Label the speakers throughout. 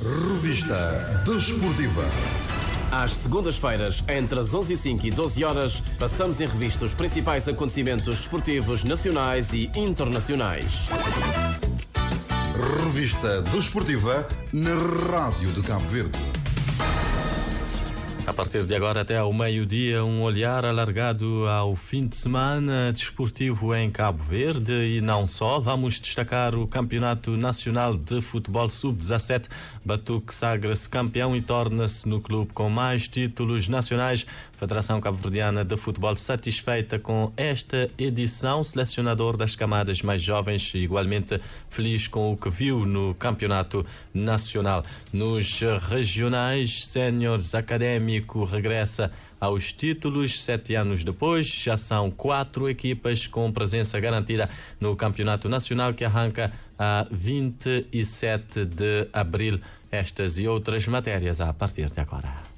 Speaker 1: Revista Desportiva.
Speaker 2: Às segundas-feiras, entre as 11h05 e 12 horas, passamos em revista os principais acontecimentos desportivos nacionais e internacionais.
Speaker 1: Revista Desportiva na Rádio de Cabo Verde.
Speaker 3: A partir de agora até ao meio-dia, um olhar alargado ao fim de semana desportivo em Cabo Verde e não só. Vamos destacar o Campeonato Nacional de Futebol Sub-17. Batuque sagra-se campeão e torna-se no clube com mais títulos nacionais. Federação Cabo-Verdiana de Futebol satisfeita com esta edição. Selecionador das camadas mais jovens, igualmente feliz com o que viu no Campeonato Nacional. Nos regionais, séniores académico regressa aos títulos 7 anos depois. Já são 4 equipas com presença garantida no Campeonato Nacional, que arranca a 27 de abril. Estas e outras matérias a partir de agora.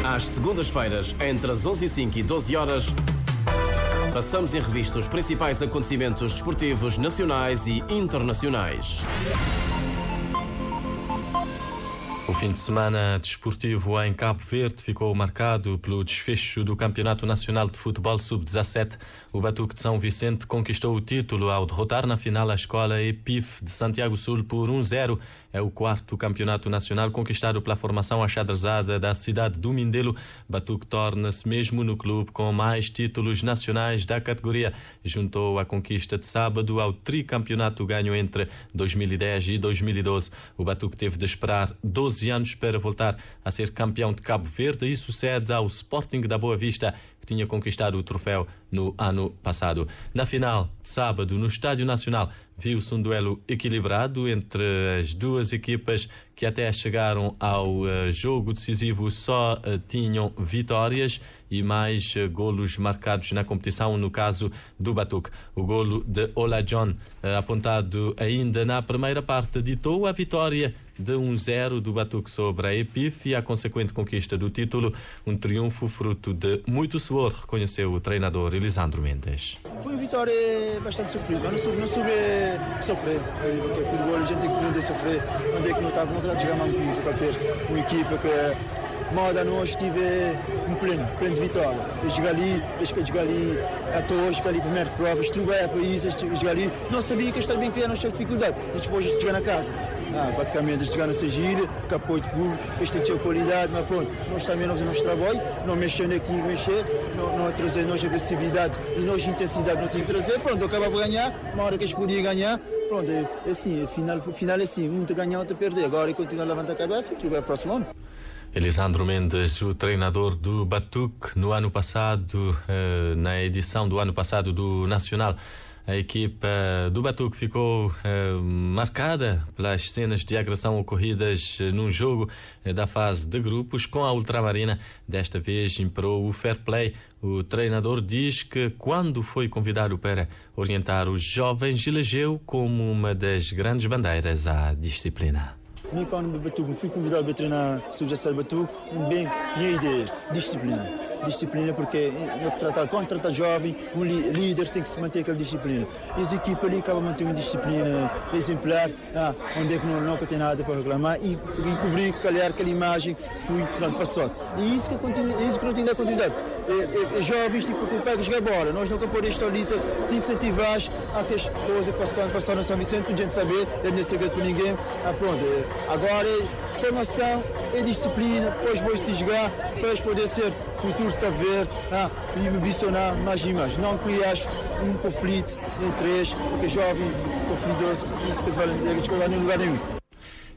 Speaker 2: Às segundas-feiras, entre as 11h05 e 12 horas, passamos em revista os principais acontecimentos desportivos nacionais e internacionais.
Speaker 3: O fim de semana desportivo em Cabo Verde ficou marcado pelo desfecho do Campeonato Nacional de Futebol Sub-17. O Batuque de São Vicente conquistou o título ao derrotar na final a escola EPIF de Santiago Sul por 1-0. É o 4º campeonato nacional conquistado pela formação achadrezada da cidade do Mindelo. Batuque torna-se mesmo no clube com mais títulos nacionais da categoria. Juntou a conquista de sábado ao tricampeonato ganho entre 2010 e 2012. O Batuque teve de esperar 12 anos para voltar a ser campeão de Cabo Verde e sucede ao Sporting da Boa Vista, que tinha conquistado o troféu no ano passado. Na final de sábado, no Estádio Nacional, viu-se um duelo equilibrado entre as duas equipas que até chegaram ao jogo decisivo só tinham vitórias e mais golos marcados na competição, no caso do Batuque. O golo de Ola John, apontado ainda na primeira parte, ditou a vitória de 1-0 do Batuque sobre a EPIF e a consequente conquista do título, um triunfo fruto de muito suor, reconheceu o treinador Elisandro Mendes.
Speaker 4: Foi uma vitória bastante sofrida, mas não soube sofrer, porque futebol a gente tem que aprender a sofrer, onde é que não estava, não jogar mais com qualquer uma equipa que moda nós estive um pleno de vitória. Eu joguei ali à toa, joguei ali primeiro provas, trabalhar para isso, joguei ali, não sabia que estava bem criando esta dificuldade, e depois de jogar na casa. Praticamente jogar na Sagilha, com apoio de público, este tem que ter qualidade, mas pronto, nós também não fazemos trabalho, não mexendo aqui, não trazer nós agressividade e nós intensidade não tem que trazer, pronto, acabava a ganhar, uma hora que eles podiam ganhar, pronto, é assim, final é assim, um te ganhar, outro perder, agora e continuar a levantar a cabeça e tudo vai para o próximo ano.
Speaker 3: Elisandro Mendes, o treinador do Batuque, no ano passado, na edição do ano passado do Nacional, a equipa do Batuque ficou marcada pelas cenas de agressão ocorridas num jogo da fase de grupos com a Ultramarina. Desta vez imperou o fair play. O treinador diz que quando foi convidado para orientar os jovens, elegeu como uma das grandes bandeiras a disciplina.
Speaker 4: Quando Batuque, fui convidado para treinar Sub-17 Batuque, minha ideia, disciplina, porque quando trata jovem, um líder tem que se manter aquela disciplina. E as equipas ali acabam mantendo uma disciplina exemplar, onde é que não tem nada para reclamar e cobrir, calhar aquela imagem, fui dando passado. E isso que não tem da continuidade. Jovens tipo que pega jogar bola, nós nunca podemos estar ali de incentivar a que as coisas passaram na São Vicente, a gente saber, não é segredo para ninguém. Pronto, agora formação e disciplina, depois vou se jogar, depois poder ser futuro de Cabo Verde, e ambicionar mais e mais. Não criar um conflito entre eles, porque jovem, conflitoso, isso que vai em lugar nenhum.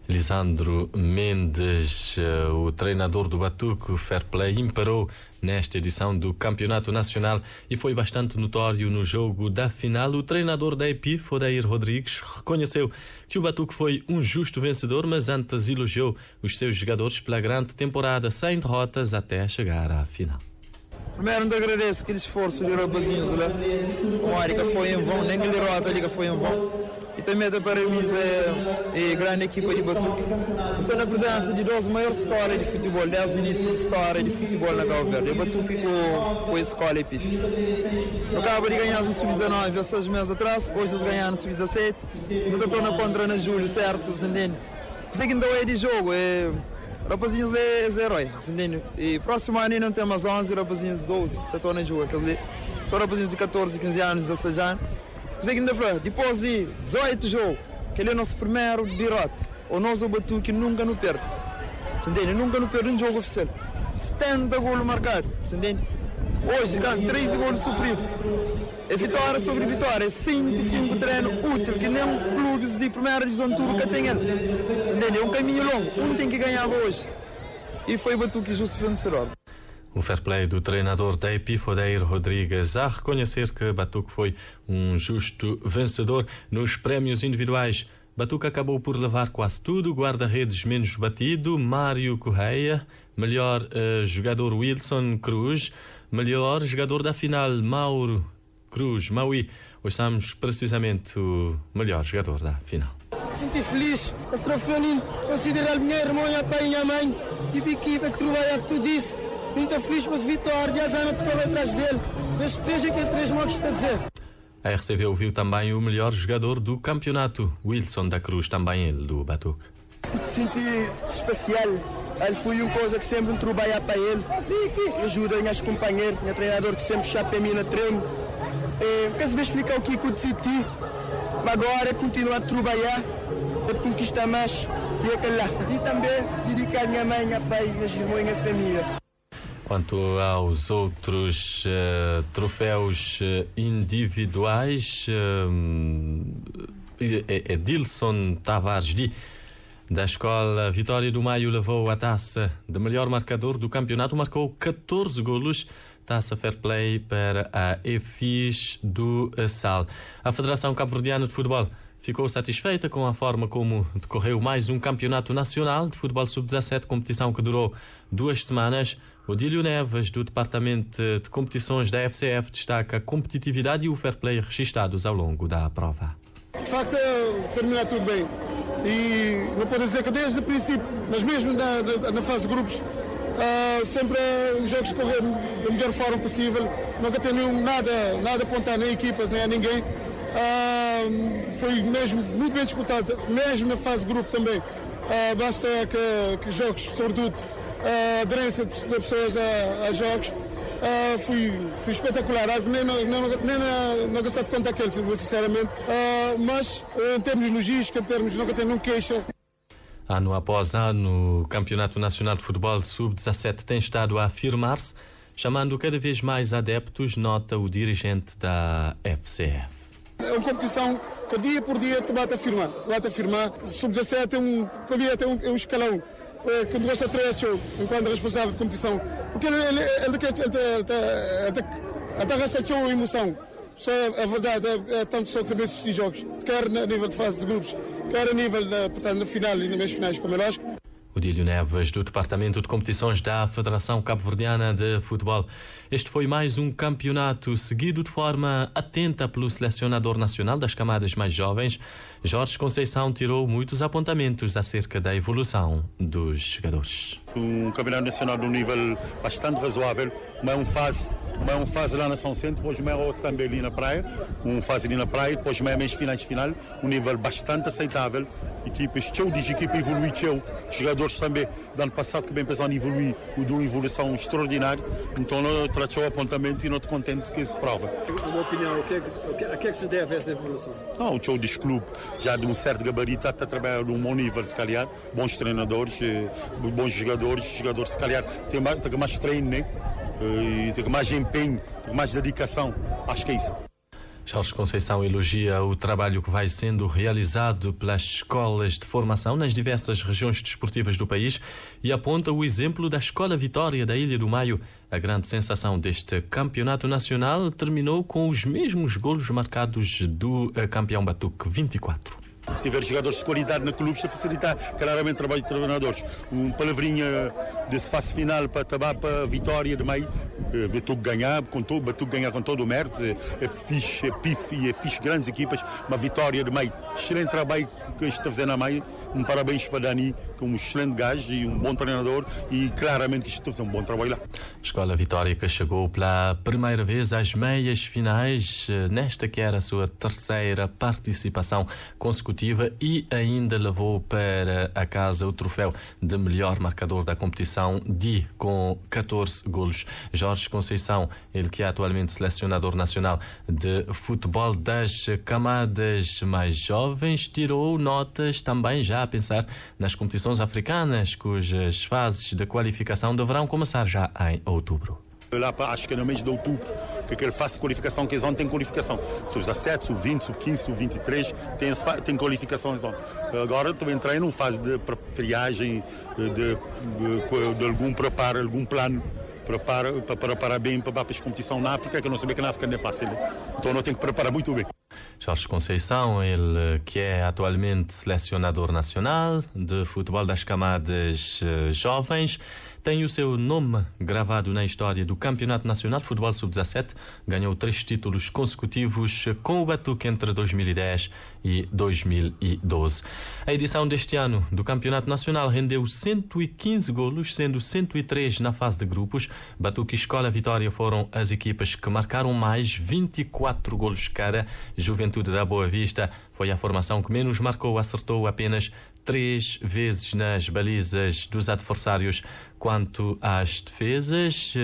Speaker 3: Lisandro Mendes, o treinador do Batuque, o fair play imperou nesta edição do Campeonato Nacional e foi bastante notório no jogo da final. O treinador da EPIF, Odair Rodrigues, reconheceu que o Batuque foi um justo vencedor, mas antes elogiou os seus jogadores pela grande temporada, sem derrotas até chegar à final.
Speaker 4: Primeiro, te agradeço aquele esforço de rapazinhos lá. A liga foi em vão, nem que derrota, a liga foi em vão. e também da parabenizar a grande equipa de Batuque. Está na presença de duas maiores escolas de futebol, desde o início da história de futebol na Cabo Verde. A Batuque com a escola EPIF. Acaba de ganhar o Sub-19 há 6 meses atrás, hoje eles ganharam o Sub-17. Não estou na contra na Júlio, certo? Você entende? Você que não é de jogo, rapazinhos é 0, você entende? E próximo ano não tem mais 11, rapazinhos 12, estou na jogo. São rapazinhos de 14, 15 anos, 16 anos. Você que não é depois de 18 jogos, que ele é o nosso primeiro derrota. O nosso Batuque nunca não perde. Você entende? Nunca não perde um jogo oficial. 70 golos marcados, você entende? Hoje, 13 golos sofridos. É vitória sobre vitória. É 105 treinos úteis, que nem clubes de primeira divisão turca têm. Entende? É um caminho longo. Um tem que ganhar hoje. E foi o Batuque justo vencedor.
Speaker 3: O fair play do treinador da EPIF, Odair Rodrigues, a reconhecer que Batuque foi um justo vencedor nos prémios individuais. Batuque acabou por levar quase tudo, guarda-redes menos batido, Mário Correia, melhor jogador Wilson Cruz, melhor jogador da final, Mauro Cruz, Maui. Ouçamos precisamente o melhor jogador da final.
Speaker 5: Senti feliz, esse troféu considerar minha irmã, minha pai e minha mãe, e a equipa que trabalha tudo isso. Muito feliz com essa vitória, a Zana tocou atrás dele. Esses 3 é que é 3 modos está a dizer.
Speaker 3: A RCV ouviu também o melhor jogador do campeonato, Wilson da Cruz, também ele, do Batuque.
Speaker 5: Senti especial. Ele foi uma coisa que sempre trabalha para ele. Ajuda meus companheiros, meu treinador que sempre chapa em mim no treino. Quer saber explicar o que aconteceu aqui? Agora continuar a trabalhar para conquistar mais e aquele lá. E também dedicar a minha mãe, meu pai, meus irmãos e minha família.
Speaker 3: Quanto aos outros troféus individuais, Edilson Tavares da Escola Vitória do Maio levou a taça de melhor marcador do campeonato, marcou 14 golos. Taça Fair Play para a EFIS do Sal. A Federação Cabo-Verdiana de Futebol ficou satisfeita com a forma como decorreu mais um campeonato nacional de futebol sub-17, competição que durou 2 semanas. Odílio Neves, do Departamento de Competições da FCF, destaca a competitividade e o fair play registados ao longo da prova.
Speaker 6: De facto, terminar tudo bem. E não pode dizer que desde o princípio, mas mesmo na fase de grupos, sempre os jogos correram da melhor forma possível. Nunca tem nada a apontar nem a equipas, nem a ninguém. Foi mesmo muito bem disputado, mesmo na fase de grupo também. Basta que jogos, sobretudo, a aderência das pessoas a jogos, foi espetacular. Nem não gostei de contar aquele, sinceramente. Mas em termos logísticos, nunca tem nenhum queixa.
Speaker 3: Ano após ano, o Campeonato Nacional de Futebol Sub-17 tem estado a afirmar-se, chamando cada vez mais adeptos, nota o dirigente da FCF.
Speaker 6: É uma competição que dia por dia te bate a afirmar. Sub-17 para mim é um escalão. Que me gosta de treinar enquanto responsável de competição. Porque ele arrasta a emoção. Só a verdade é tanto só saber assistir jogos, quer a nível de fase de grupos, quer a nível portanto, na final e nas meias finais, como é lógico.
Speaker 3: Odílio Neves, do Departamento de Competições da Federação Cabo-Verdiana de Futebol. Este foi mais um campeonato seguido de forma atenta pelo selecionador nacional das camadas mais jovens. Jorge Conceição tirou muitos apontamentos acerca da evolução dos jogadores.
Speaker 7: Um campeonato nacional de um nível bastante razoável, mas uma fase lá na São Centro, depois uma outra também ali na praia, uma fase ali na praia, depois uma meias finais de final, um nível bastante aceitável. Equipas equipa evoluiu, jogadores também do ano passado que bem pensaram em evoluir, de uma evolução extraordinária, então não tratou apontamentos e não estou contente que se prova.
Speaker 5: Na minha opinião, a que é que se deve essa evolução?
Speaker 7: Não, o show deste clube, já de um certo gabarito, está a trabalhar num bom nível, se calhar, bons treinadores, bons jogadores se calhar tem mais treino, né? E tem mais empenho, tem mais dedicação, acho que é isso.
Speaker 3: Jorge Conceição elogia o trabalho que vai sendo realizado pelas escolas de formação nas diversas regiões desportivas do país e aponta o exemplo da Escola Vitória da Ilha do Maio. A grande sensação deste campeonato nacional terminou com os mesmos golos marcados do campeão Batuque, 24.
Speaker 7: Se tiver jogadores de qualidade no clube, isso facilita claramente o trabalho de treinadores. Uma palavrinha desse fase final para a vitória de meio, Batuque ganhar com todo o mérito, é fixe grandes equipas, uma vitória de meio. Excelente trabalho que está fazendo a meio. Um parabéns para Dani, que é um excelente gajo e um bom treinador, e claramente que está fazendo um bom trabalho lá.
Speaker 3: Escola Vitória que chegou pela primeira vez às meias finais, nesta que era a sua terceira participação consecutiva, e ainda levou para a casa o troféu de melhor marcador da competição, com 14 golos. Jorge Conceição, ele que é atualmente selecionador nacional de futebol das camadas mais jovens, tirou notas também já a pensar nas competições africanas, cujas fases de qualificação deverão começar já em outubro.
Speaker 7: Lá para, acho que é no mês de outubro, que aquele fase de qualificação que eles ontem tem qualificação. Sub-17, sub-20, sub-15, sub-23, tem qualificação eles ontem. Agora estou entrando numa fase de triagem, de algum preparo, algum plano para preparar bem para a competição na África, que eu não sabia que na África não é fácil. Então não tenho que preparar muito bem.
Speaker 3: Jorge Conceição, ele que é atualmente selecionador nacional de futebol das camadas jovens, tem o seu nome gravado na história do Campeonato Nacional de Futebol Sub-17. Ganhou 3 títulos consecutivos com o Batuque entre 2010 e 2012. A edição deste ano do Campeonato Nacional rendeu 115 golos, sendo 103 na fase de grupos. Batuque e Escola Vitória foram as equipas que marcaram mais, 24 golos cada. Juventude da Boa Vista foi a formação que menos marcou, acertou apenas 3 vezes nas balizas dos adversários. Quanto às defesas,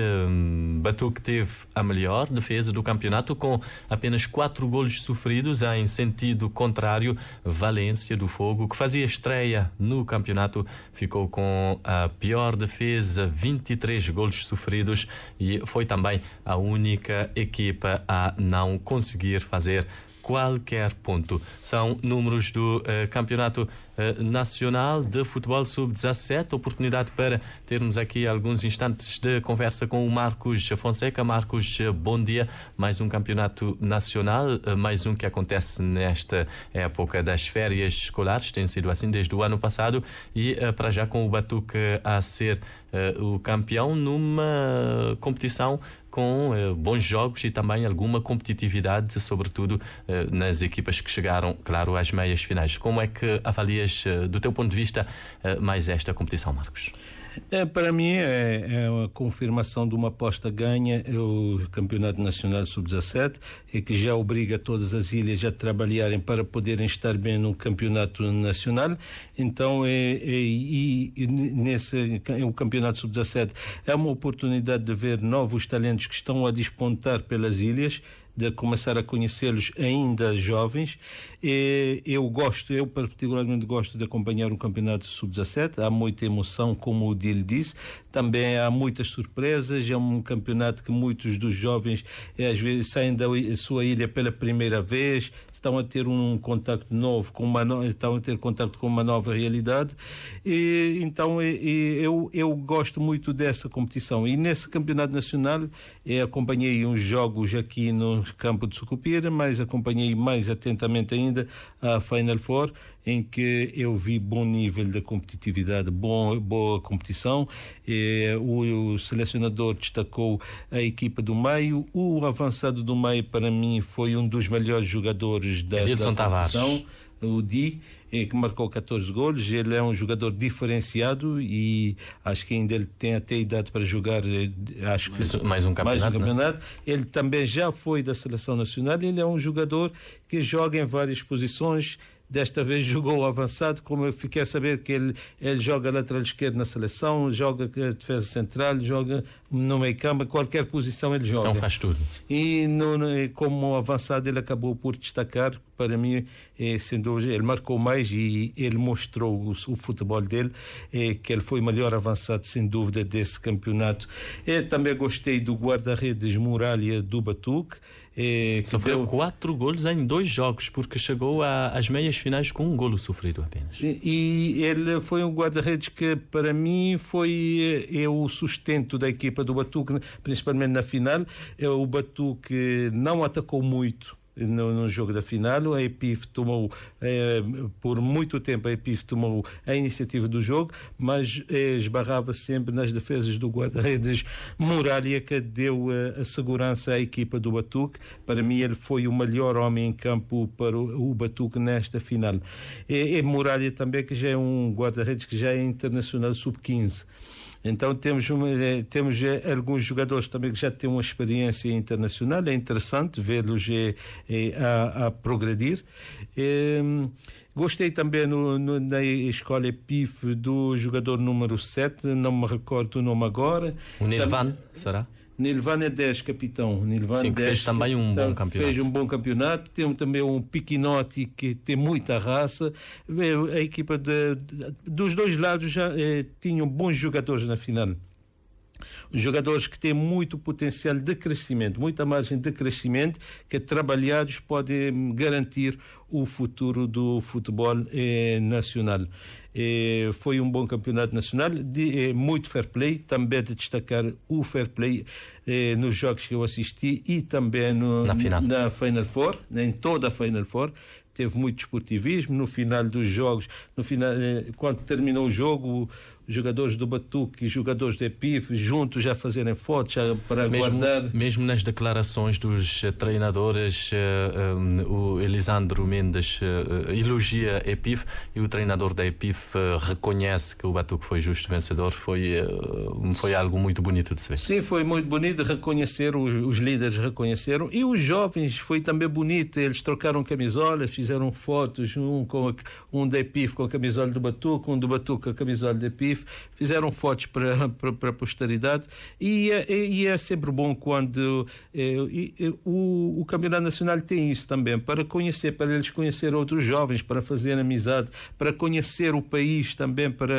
Speaker 3: Batuque teve a melhor defesa do campeonato, com apenas 4 golos sofridos. Em sentido contrário, Valência do Fogo, que fazia estreia no campeonato, ficou com a pior defesa, 23 golos sofridos, e foi também a única equipa a não conseguir fazer qualquer ponto. São números do Campeonato Nacional de Futebol Sub-17. Oportunidade para termos aqui alguns instantes de conversa com o Marcos Fonseca. Marcos, bom dia. Mais um Campeonato Nacional, mais um que acontece nesta época das férias escolares. Tem sido assim desde o ano passado, e para já com o Batuque a ser o campeão numa competição com bons jogos e também alguma competitividade, sobretudo nas equipas que chegaram, claro, às meias finais. Como é que avalias, do teu ponto de vista, mais esta competição, Marcos?
Speaker 8: Para mim é uma confirmação de uma aposta ganha, o Campeonato Nacional Sub-17, que já obriga todas as ilhas a trabalharem para poderem estar bem no Campeonato Nacional. Então, o Campeonato Sub-17 é uma oportunidade de ver novos talentos que estão a despontar pelas ilhas, de começar a conhecê-los ainda jovens. Eu particularmente gosto de acompanhar o Campeonato Sub-17. Há muita emoção, como o Dil disse. Também há muitas surpresas. É um campeonato que muitos dos jovens às vezes saem da sua ilha pela primeira vez, estão a ter um contacto novo, estão a ter contacto com uma nova realidade. Então eu gosto muito dessa competição. E nesse Campeonato Nacional acompanhei uns jogos aqui no campo de Sucupira, mas acompanhei mais atentamente ainda a Final Four, em que eu vi bom nível de competitividade, boa competição. O selecionador destacou a equipa do meio. O avançado do meio, para mim, foi um dos melhores jogadores da competição, o Di, que marcou 14 golos. Ele é um jogador diferenciado e acho que ainda ele tem até idade para jogar, acho que mais um campeonato. Né? Ele também já foi da seleção nacional. Ele é um jogador que joga em várias posições. Desta vez jogou avançado, como eu fiquei a saber que ele joga lateral esquerdo na seleção, joga defesa central, joga no meio campo, qualquer posição ele joga.
Speaker 3: Então faz tudo.
Speaker 8: E como avançado ele acabou por destacar. Para mim, sem dúvida, ele marcou mais e ele mostrou o futebol dele, que ele foi o melhor avançado, sem dúvida, desse campeonato. Eu também gostei do guarda-redes Muralha do Batuque.
Speaker 3: Sofreu 4 golos em 2 jogos, porque chegou às meias finais com 1 golo sofrido apenas.
Speaker 8: E ele foi um guarda-redes que, para mim, foi o sustento da equipa do Batuque, principalmente na final. O Batuque não atacou muito no jogo da final. A EPIF tomou, por muito tempo, a EPIF tomou a iniciativa do jogo, mas esbarrava sempre nas defesas do guarda-redes Muralha, que deu a segurança à equipa do Batuque. Para mim, ele foi o melhor homem em campo para o Batuque nesta final. E Muralha também, que já é um guarda-redes que já é internacional sub-15. Então temos alguns jogadores também que já têm uma experiência internacional. É interessante vê-los a progredir. Gostei também na escola EPIF do jogador número 7, não me recordo o nome agora.
Speaker 3: O Nilvan, será?
Speaker 8: Nilvan é 10, capitão. Nilvan
Speaker 3: sim, que
Speaker 8: 10,
Speaker 3: fez também um bom campeonato.
Speaker 8: Fez um bom campeonato. Tem também um Piquinotti que tem muita raça. A equipa dos dois lados já tinham bons jogadores na final. Jogadores que têm muito potencial de crescimento, muita margem de crescimento, que trabalhados podem garantir o futuro do futebol nacional. Foi um bom campeonato nacional, muito fair play, também de destacar o fair play nos jogos que eu assisti e também na Final Four, em toda a Final Four. Teve muito desportivismo no final dos jogos. Quando terminou o jogo, os jogadores do Batuque e jogadores da EPIF juntos já fazerem fotos para guardar.
Speaker 3: Mesmo nas declarações dos treinadores, o Elisandro Mendes elogia a EPIF e o treinador da EPIF reconhece que o Batuque foi justo vencedor. Foi algo muito bonito de se ver.
Speaker 8: Sim, foi muito bonito reconhecer, os líderes reconheceram, e os jovens foi também bonito. Eles trocaram camisolas, fizeram fotos, um da EPIF com a camisola do Batuque, um do Batuque com a camisola da EPIF, fizeram fotos para a posteridade, e é sempre bom quando o Campeonato Nacional tem isso também, para eles conhecer outros jovens, para fazer amizade, para conhecer o país também, para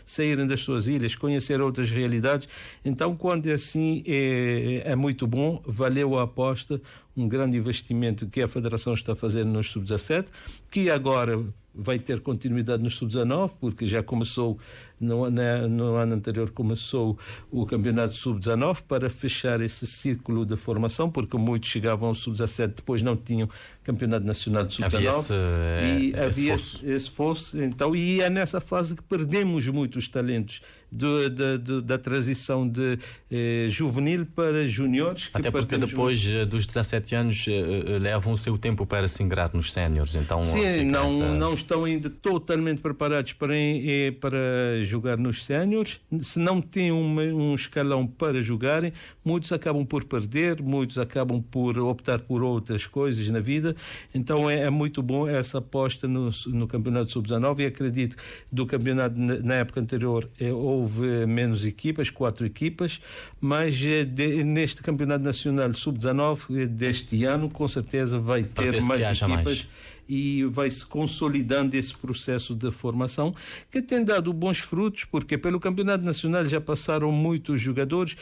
Speaker 8: saírem das suas ilhas, conhecer outras realidades. Então, quando é assim, é muito bom, valeu a aposta, um grande investimento que a Federação está fazendo nos Sub-17, que agora vai ter continuidade nos Sub-19, porque já começou, no ano anterior começou o Campeonato Sub-19, para fechar esse ciclo de formação, porque muitos chegavam ao Sub-17, depois não tinham Campeonato Nacional de Sub-19. Havia esse fosso. Então, e é nessa fase que perdemos muitos talentos da transição de juvenil para juniores.
Speaker 3: Até porque depois dos 17 anos levam o seu tempo para se ingrar nos séniores. Então,
Speaker 8: sim, não estão ainda totalmente preparados para jogar nos séniores. Se não têm um escalão para jogarem, muitos acabam por perder, muitos acabam por optar por outras coisas na vida. Então é muito bom essa aposta no Campeonato Sub-19, e acredito que do campeonato na época anterior houve menos equipas, 4 equipas, mas neste Campeonato Nacional Sub-19 deste ano, com certeza vai ter mais equipas. E vai-se consolidando esse processo de formação, que tem dado bons frutos, porque pelo Campeonato Nacional já passaram muitos jogadores.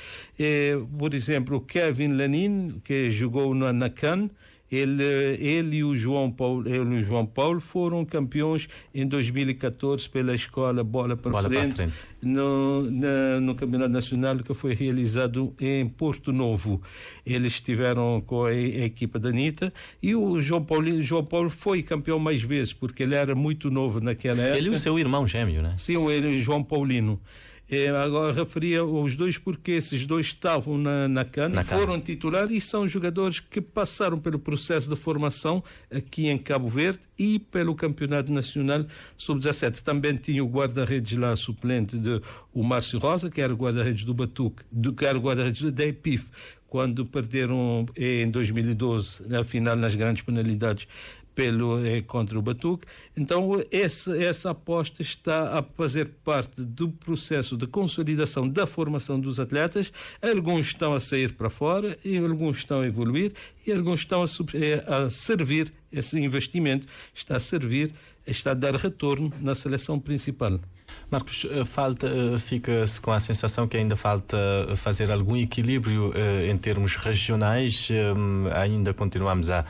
Speaker 8: Por exemplo, o Kevin Lenin, que jogou na CAN, ele e o João Paulo foram campeões em 2014 pela escola Bola para Frente. No Campeonato Nacional, que foi realizado em Porto Novo. Eles estiveram com a equipa da Anitta, e o João Paulo foi campeão mais vezes, porque ele era muito novo naquela época.
Speaker 3: Ele e o seu irmão gêmeo, né?
Speaker 8: Sim, ele, João Paulino. Agora referia os dois porque esses dois estavam na CAN, foram titulares e são jogadores que passaram pelo processo de formação aqui em Cabo Verde e pelo Campeonato Nacional Sub-17. Também tinha o guarda-redes lá suplente, o Márcio Rosa, que era o guarda-redes do Batuque, que era o guarda-redes da EPIF, quando perderam em 2012 na final nas grandes penalidades contra o Batuque. Então essa aposta está a fazer parte do processo de consolidação da formação dos atletas. Alguns estão a sair para fora, e alguns estão a evoluir, e alguns estão a servir, esse investimento está a dar retorno na seleção principal.
Speaker 3: Marcos, fica-se com a sensação que ainda falta fazer algum equilíbrio em termos regionais. Ainda continuamos a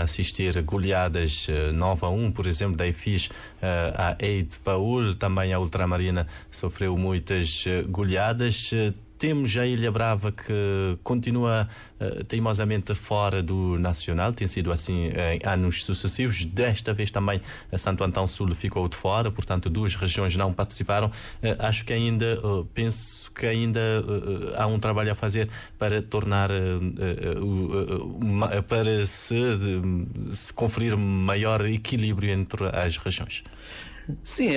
Speaker 3: assistir goleadas 9-1, por exemplo, da EFIS a Eid Paul. Também a Ultramarina sofreu muitas goleadas. temos a Ilha Brava que continua teimosamente fora do Nacional, tem sido assim em anos sucessivos. Desta vez também a Santo Antão Sul ficou de fora, portanto 2 regiões não participaram. Acho que ainda, penso que ainda há um trabalho a fazer para tornar, para se conferir maior equilíbrio entre as regiões.
Speaker 8: Sim,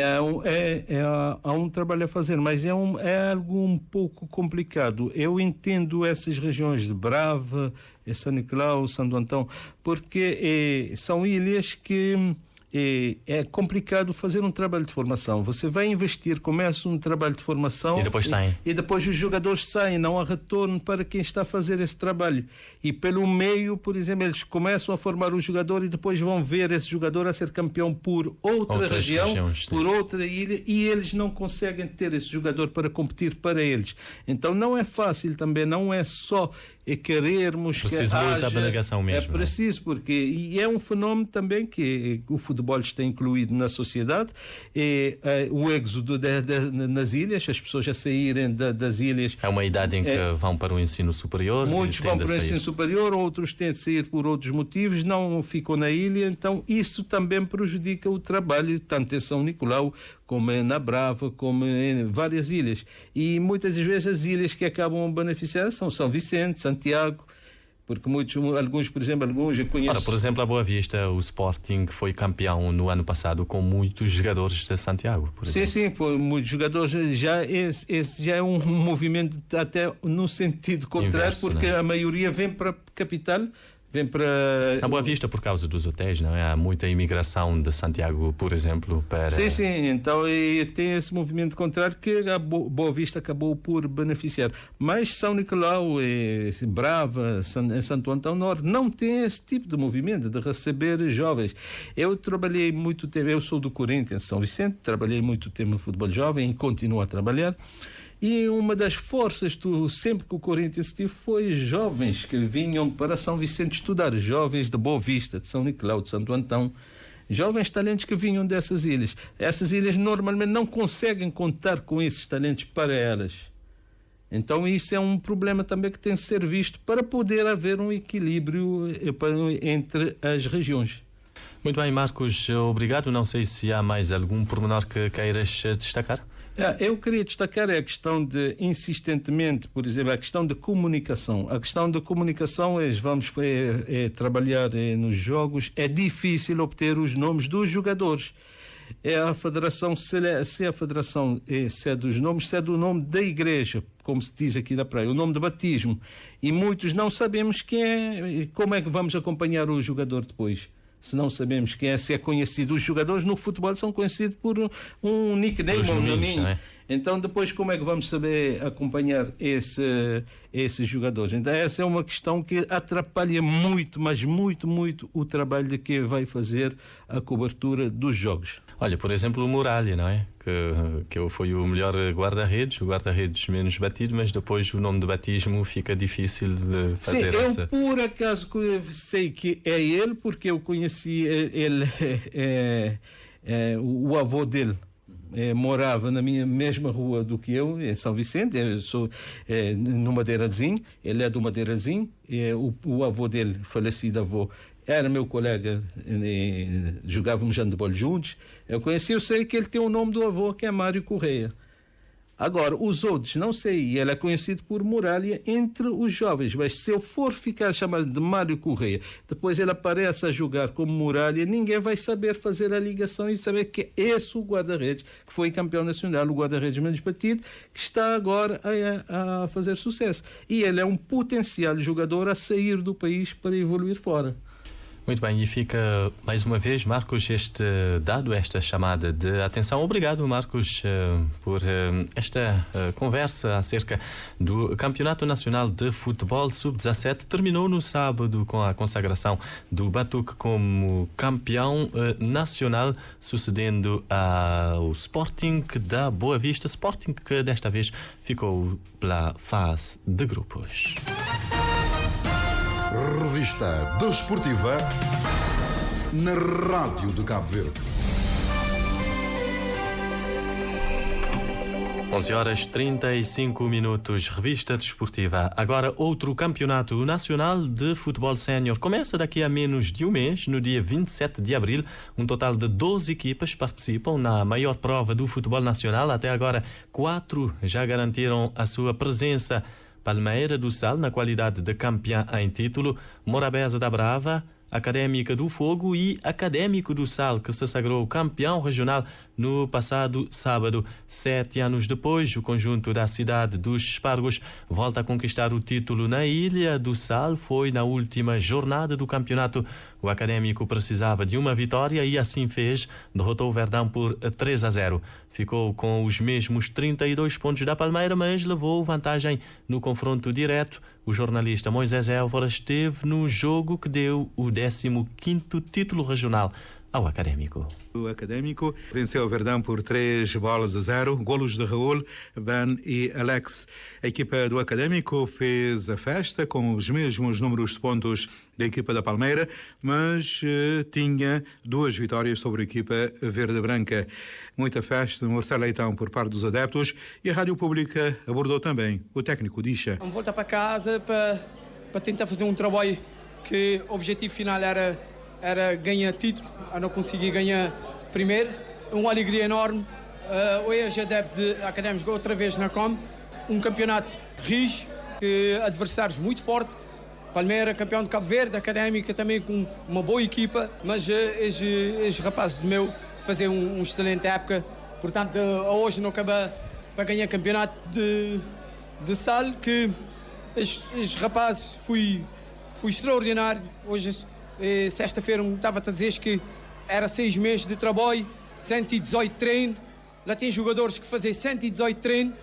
Speaker 8: há um trabalho a fazer, mas é algo um pouco complicado. Eu entendo essas regiões de Brava, São Nicolau, Santo Antão, porque são ilhas que é complicado fazer um trabalho de formação. Você vai investir, começa um trabalho de formação
Speaker 3: e depois saem.
Speaker 8: E depois os jogadores saem, não há retorno para quem está a fazer esse trabalho. E pelo meio, por exemplo, eles começam a formar o jogador e depois vão ver esse jogador a ser campeão por outra região, por outra ilha, e eles não conseguem ter esse jogador para competir para eles. Então não é fácil também, não é só querermos que
Speaker 3: haja... muita abnegação mesmo.
Speaker 8: É preciso, porque e é um fenómeno também que o futebol está incluído na sociedade, o êxodo nas ilhas, as pessoas a saírem das ilhas.
Speaker 3: É uma idade em que vão para o ensino superior.
Speaker 8: Muitos vão para o ensino superior, outros têm de sair por outros motivos, não ficam na ilha, então isso também prejudica o trabalho, tanto em São Nicolau, como na Brava, como em várias ilhas. E muitas vezes as ilhas que acabam a beneficiar são São Vicente, Santiago, porque alguns, por exemplo, eu conheço...
Speaker 3: Ora, por exemplo, a Boa Vista, o Sporting foi campeão no ano passado com muitos jogadores de Santiago, por exemplo.
Speaker 8: Sim, foi muitos jogadores. Esse já é um movimento até no sentido contrário, inverso, porque a maioria vem para a capital.
Speaker 3: A Boa Vista por causa dos hotéis, não é? Há muita imigração de Santiago, por exemplo, para...
Speaker 8: Sim, então tem esse movimento contrário que a Boa Vista acabou por beneficiar. Mas São Nicolau, Brava, Santo Antão Norte não tem esse tipo de movimento de receber jovens. Eu trabalhei muito tempo, eu sou do Corinthians, São Vicente, trabalhei muito tempo no futebol jovem e continuo a trabalhar. E uma das forças sempre que o Corinthians teve foi jovens que vinham para São Vicente estudar, jovens de Boa Vista, de São Nicolau, de Santo Antão, jovens talentos que vinham dessas ilhas. Essas ilhas normalmente não conseguem contar com esses talentos para elas. Então isso é um problema também que tem de ser visto para poder haver um equilíbrio entre as regiões.
Speaker 3: Muito bem, Marcos, obrigado. Não sei se há mais algum pormenor que queiras destacar.
Speaker 8: Eu queria destacar a questão de, insistentemente, por exemplo, a questão de comunicação. A questão da comunicação, vamos trabalhar nos jogos, é difícil obter os nomes dos jogadores. A federação, se a federação se é dos nomes, se é do nome da igreja, como se diz aqui na praia, o nome de batismo. E muitos não sabemos quem é, como é que vamos acompanhar o jogador depois. Se não sabemos quem é, se é conhecido. Os jogadores no futebol são conhecidos por um nickname ou um nome. Então depois como é que vamos saber acompanhar esses jogadores? Então essa é uma questão que atrapalha muito, mas muito o trabalho de quem vai fazer a cobertura dos jogos.
Speaker 3: Olha, por exemplo, o Muralha, não é? Que foi o melhor guarda-redes, o guarda-redes menos batido, mas depois o nome de batismo fica difícil de fazer.
Speaker 8: Sim, eu por acaso sei que é ele, porque eu conheci ele, o avô dele. Morava na minha mesma rua do que eu, em São Vicente. Eu sou no Madeirazinho, ele é do Madeirazinho. O avô dele, falecido avô, era meu colega, jogávamos handebol juntos. Eu sei que ele tem o nome do avô, que é Mário Correia. Agora, os outros, não sei, ele é conhecido por Muralha entre os jovens, mas se eu for ficar chamado de Mário Correia, depois ele aparece a jogar como Muralha, ninguém vai saber fazer a ligação e saber que é esse o guarda-redes, que foi campeão nacional, o guarda-redes menos batido, que está agora a fazer sucesso. E ele é um potencial jogador a sair do país para evoluir fora.
Speaker 3: Muito bem, e fica mais uma vez, Marcos, esta chamada de atenção. Obrigado, Marcos, por esta conversa acerca do Campeonato Nacional de Futebol Sub-17. Terminou no sábado com a consagração do Batuque como campeão nacional, sucedendo ao Sporting da Boa Vista. Sporting que desta vez ficou pela fase de grupos.
Speaker 1: Revista Desportiva na Rádio de Cabo Verde.
Speaker 3: 11h35, revista desportiva. Agora outro campeonato nacional de futebol sénior. Começa daqui a menos de um mês, no dia 27 de abril. Um total de 12 equipas participam na maior prova do futebol nacional. Até agora, 4 já garantiram a sua presença. Palmeira do Sal, na qualidade de campeã em título, Morabeza da Brava, Académica do Fogo e Académico do Sal, que se sagrou campeão regional no passado sábado. 7 anos depois, o conjunto da cidade dos Espargos volta a conquistar o título na Ilha do Sal. Foi na última jornada do campeonato. O Académico precisava de uma vitória e assim fez. Derrotou o Verdão por 3-0. Ficou com os mesmos 32 pontos da Palmeira, mas levou vantagem no confronto direto. O jornalista Moisés Évora esteve no jogo que deu o 15º título regional ao Académico.
Speaker 9: O Académico venceu o Verdão por 3-0, golos de Raul, Ben e Alex. A equipa do Académico fez a festa com os mesmos números de pontos da equipa da Palmeira, mas tinha 2 vitórias sobre a equipa verde-branca. Muita festa no Marcelo Leitão por parte dos adeptos e a Rádio Pública abordou também o técnico Dicha.
Speaker 10: Vamos voltar para casa para tentar fazer um trabalho que o objetivo final era ganhar título. Eu não consegui ganhar primeiro. Uma alegria enorme. Hoje adepto de Académico outra vez na Com. Um campeonato rijo, adversários muito fortes. Palmeira, campeão de Cabo Verde, Académica também com uma boa equipa, mas os rapazes de meu fazer um excelente época. Portanto, hoje não acaba para ganhar campeonato de Sal, que os rapazes foi extraordinário. Hoje, sexta-feira, estava-te a dizer que era 6 meses de trabalho, 118 treinos. Lá tem jogadores que fazem 118 treinos.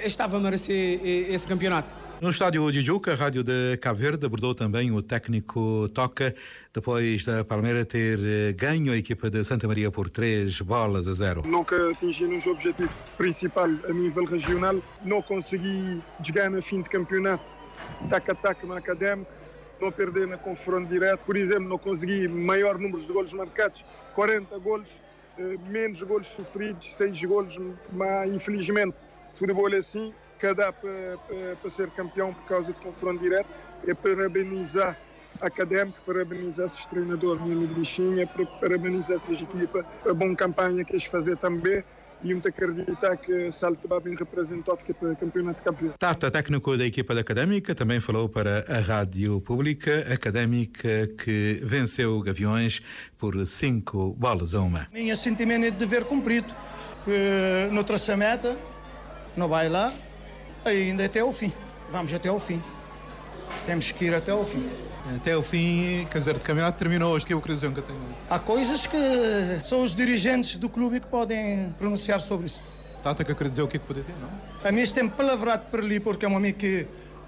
Speaker 10: Estava a merecer esse campeonato.
Speaker 9: No estádio de Juca, a rádio de Cabo Verde abordou também o técnico Toca, depois da Palmeira ter ganho a equipa de Santa Maria por 3-0.
Speaker 6: Nunca atingimos o objetivo principal a nível regional. Não consegui jogar no fim de campeonato, tac-a-tac no Académico. Não perder no confronto direto. Por exemplo, não consegui maior número de golos marcados, 40 golos, menos golos sofridos, 6 golos, mas infelizmente o futebol é assim, cada para ser campeão por causa de confronto direto. É parabenizar a Académico, parabenizar esses treinadores, meu amigo Bichinha, parabenizar essas equipas, a boa campanha que eles fazem também. E muito acreditar que Salto vai bem representado para o Campeonato de Cabo Verde.
Speaker 9: Tata, técnico da equipa da Académica, também falou para a Rádio Pública, Académica que venceu Gaviões por 5-1.
Speaker 5: Minha sentimento é de dever cumprido. No traça meta, não vai lá, ainda até ao fim. Vamos até ao fim. Temos que ir até ao fim.
Speaker 9: Até o fim, quer dizer, o campeonato terminou hoje. Que é a ocasião que eu tenho?
Speaker 5: Há coisas que são os dirigentes do clube que podem pronunciar sobre isso.
Speaker 9: Tata, que eu queria dizer o que é que pode ter, não?
Speaker 5: A mim tem palavrado por ali, porque é um amigo que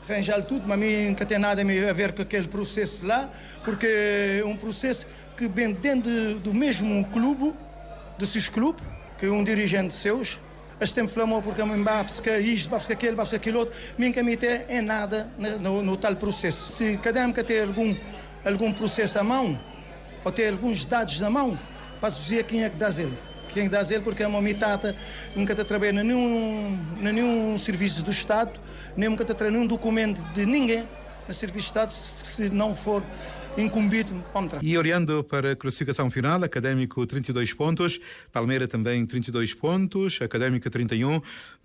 Speaker 5: arranja tudo, mas a mim nunca tem nada a ver com aquele processo lá, porque é um processo que vem dentro do mesmo clube, desses clubes, que um dirigente seus, as tempo flamou porque a mim vai buscar isto, vai buscar aquele, vai buscar aquilo outro, mim que a mim tem é nada no tal processo. Se cada um tem algum processo à mão, ou tem alguns dados na mão, para-se dizer quem é que dá ele. Quem dá ele porque a minha tata nunca está trabalhando nenhum serviço do Estado, nem nunca está trabalhando nenhum documento de ninguém no serviço do Estado, se não for incumbido para entrar.
Speaker 9: E olhando para a classificação final, Académico 32 pontos, Palmeira também 32 pontos, Académica 31,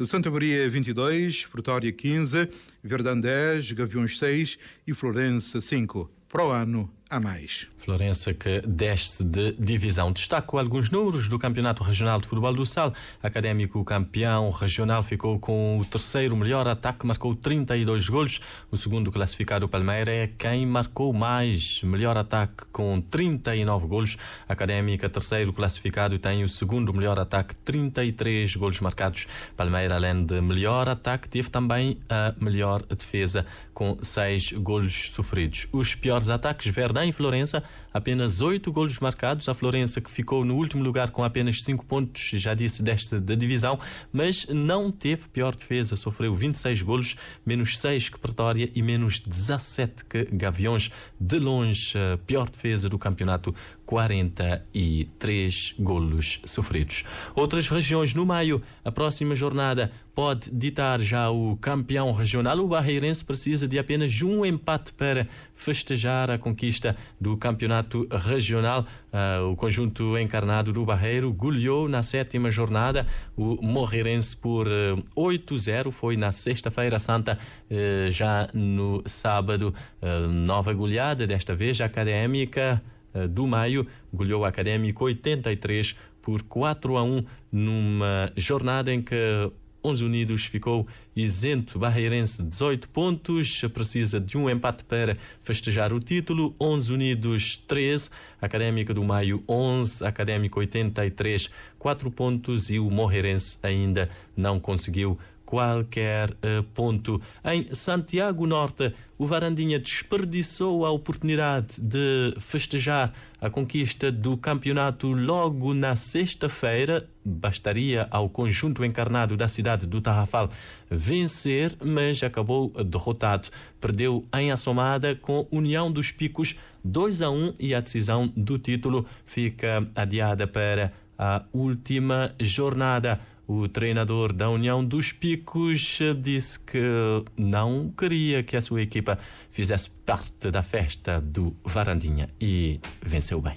Speaker 9: Santa Maria 22, Pretória 15, Verdão 10, Gaviões 6 e Florença 5. Para o ano a mais.
Speaker 3: Florença que desce de divisão. Destaco alguns números do Campeonato Regional de Futebol do Sal. Académico campeão regional ficou com o terceiro melhor ataque, marcou 32 golos. O segundo classificado, Palmeira, é quem marcou mais melhor ataque com 39 golos. Académica, terceiro classificado, tem o segundo melhor ataque, 33 golos marcados. Palmeira, além de melhor ataque, teve também a melhor defesa com 6 golos sofridos. Os piores ataques, Verdão e Florença, apenas 8 golos marcados. A Florença, que ficou no último lugar com apenas 5 pontos, já disse, desta da divisão, mas não teve pior defesa, sofreu 26 golos, menos 6 que Pretória e menos 17 que Gaviões. De longe, a pior defesa do campeonato, 43 golos sofridos. Outras regiões no meio, a próxima jornada pode ditar já o campeão regional. O Barreirense precisa de apenas um empate para festejar a conquista do campeonato regional. O conjunto encarnado do Barreiro goleou na 7ª jornada o Morreirense por 8-0. Foi na sexta-feira santa, já no sábado, nova goleada, desta vez a Académica do Maio goleou a Académico 83 por 4-1 numa jornada em que 11 Unidos ficou isento. Barreirense 18 pontos, precisa de um empate para festejar o título. 11 Unidos 13, Académica do Maio 11, Académico 83 4 pontos e o Morreirense ainda não conseguiu qualquer ponto. Em Santiago Norte, o Varandinha desperdiçou a oportunidade de festejar a conquista do campeonato logo na sexta-feira. Bastaria ao conjunto encarnado da cidade do Tarrafal vencer, mas acabou derrotado. Perdeu em Assomada com União dos Picos 2-1 e a decisão do título fica adiada para a última jornada. O treinador da União dos Picos disse que não queria que a sua equipa fizesse parte da festa do Varandinha e venceu bem.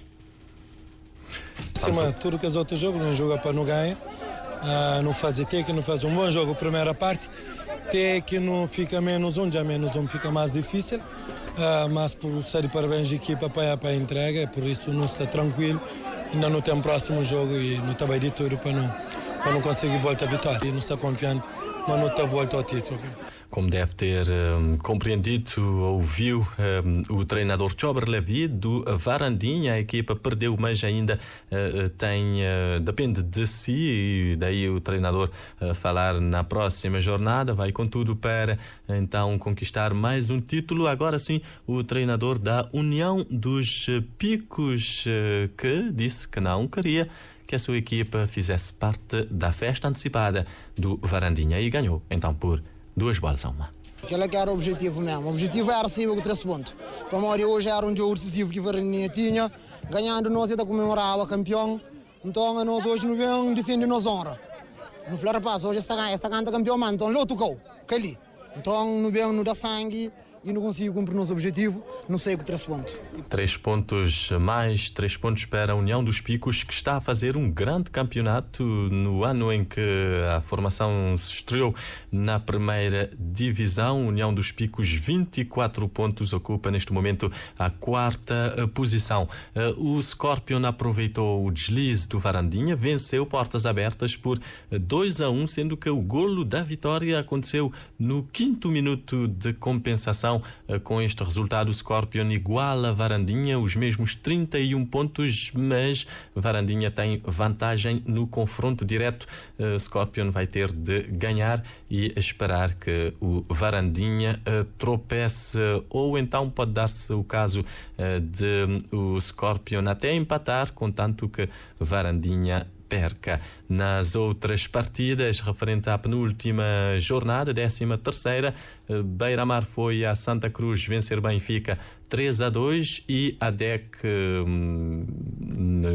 Speaker 11: Acima de tudo que os outros jogos, não joga para não ganhar, não faz até que não faz um bom jogo primeira parte, até que não fica menos um, já menos um fica mais difícil, mas por ser de parabéns a equipa para a entrega, por isso não está tranquilo, ainda não tem o próximo jogo e não está bem de tudo para não conseguir voltar à vitória. E não está confiante, mas não está volta ao título.
Speaker 3: Como deve ter compreendido, ouviu o treinador Chober Levi do Varandinha. A equipa perdeu, mas ainda depende de si, e daí o treinador falar na próxima jornada. Vai com tudo para então conquistar mais um título. Agora sim, o treinador da União dos Picos, que disse que não queria que a sua equipa fizesse parte da festa antecipada do Varandinha e ganhou então por 2-1.
Speaker 12: Aquele que era o objetivo mesmo. O objetivo era acima com 3 pontos. Para Mória hoje era um jogo decisivo que o Varandinha tinha. Ganhando nós ainda comemorava campeão. Então nós hoje não vemos defender nos honra. No Flora Paz hoje esta canta campeão, mas então lá tocou. Ali. Então não vemos no dá sangue e não consigo cumprir o nosso objetivo, não sei com 3 pontos.
Speaker 3: 3 pontos mais, 3 pontos para a União dos Picos, que está a fazer um grande campeonato no ano em que a formação se estreou na primeira divisão. União dos Picos, 24 pontos, ocupa neste momento a 4ª posição. O Scorpion aproveitou o deslize do Varandinha, venceu portas abertas por 2-1, sendo que o golo da vitória aconteceu no 5º minuto de compensação. Com este resultado, o Scorpion iguala a Varandinha, os mesmos 31 pontos, mas Varandinha tem vantagem no confronto direto. Scorpion vai ter de ganhar e esperar que o Varandinha tropece, ou então pode dar-se o caso de o Scorpion até empatar, contanto que Varandinha perca. Nas outras partidas, referente à penúltima jornada, 13ª, Beira-Mar foi a Santa Cruz vencer Benfica 3-2 e a DEC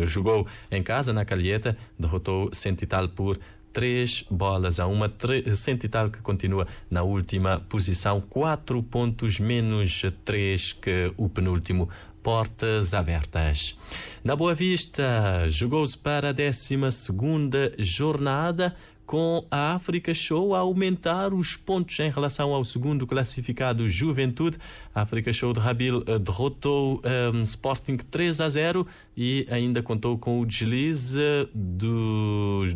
Speaker 3: jogou em casa, na Calheta, derrotou Sentital por 3-1. Sentital que continua na última posição, 4 pontos menos 3 que o penúltimo, portas abertas. Na Boa Vista, jogou-se para a 12ª jornada, com a África Show a aumentar os pontos em relação ao segundo classificado Juventude. A África Show de Rabil derrotou Sporting 3-0 e ainda contou com o deslize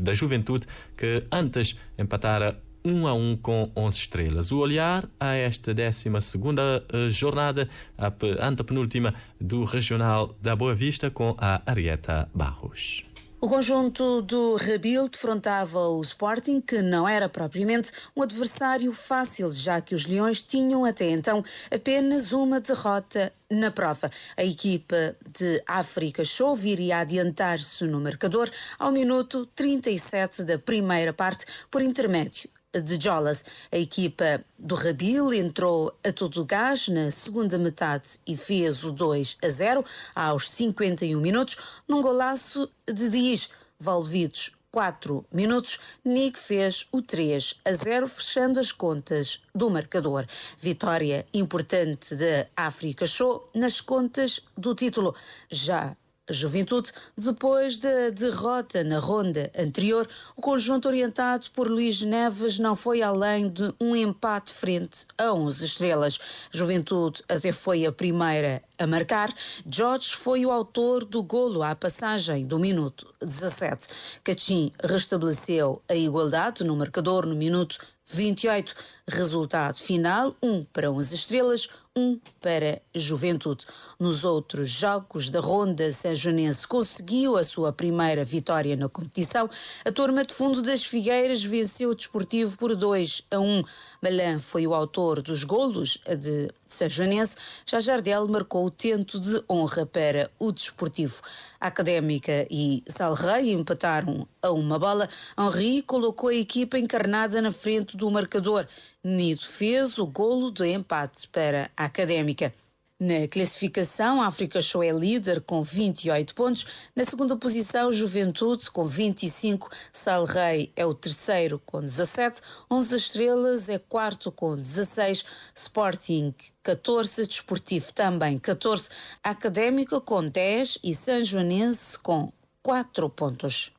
Speaker 3: da Juventude, que antes empatara 1-1 com 11 estrelas. O olhar a esta 12ª jornada, a antepenúltima do Regional da Boa Vista, com a Arieta Barros.
Speaker 13: O conjunto do Rabil defrontava o Sporting, que não era propriamente um adversário fácil, já que os Leões tinham até então apenas uma derrota na prova. A equipa de África Show viria a adiantar-se no marcador ao minuto 37 da primeira parte por intermédio de Jolas. A equipa do Rabil entrou a todo o gás na segunda metade e fez o 2-0 aos 51 minutos, num golaço de Dias. Valvidos 4 minutos, Nick fez o 3-0, fechando as contas do marcador. Vitória importante da África Show nas contas do título. Já a Juventude, depois da derrota na ronda anterior, o conjunto orientado por Luís Neves não foi além de um empate frente a 11 estrelas. Juventude até foi a primeira a marcar. Jorge foi o autor do golo à passagem do minuto 17. Cachim restabeleceu a igualdade no marcador no minuto 28. Resultado final: 1 para 11 estrelas, 1 para Juventude. Nos outros jogos da ronda, Sanjonense conseguiu a sua primeira vitória na competição. A turma de fundo das Figueiras venceu o Desportivo por 2-1. Malan foi o autor dos golos de Sanjonense. Já Jardel marcou o tento de honra para o Desportivo. A Académica e Salrey empataram a uma bola. Henri colocou a equipa encarnada na frente do marcador. Nido fez o golo de empate para a Académica. Na classificação, a África Show é líder com 28 pontos. Na segunda posição, Juventude com 25. Salrey é o terceiro com 17. 11 estrelas é quarto com 16. Sporting 14. Desportivo também 14. Académica com 10 e Sanjoanense com 4 pontos.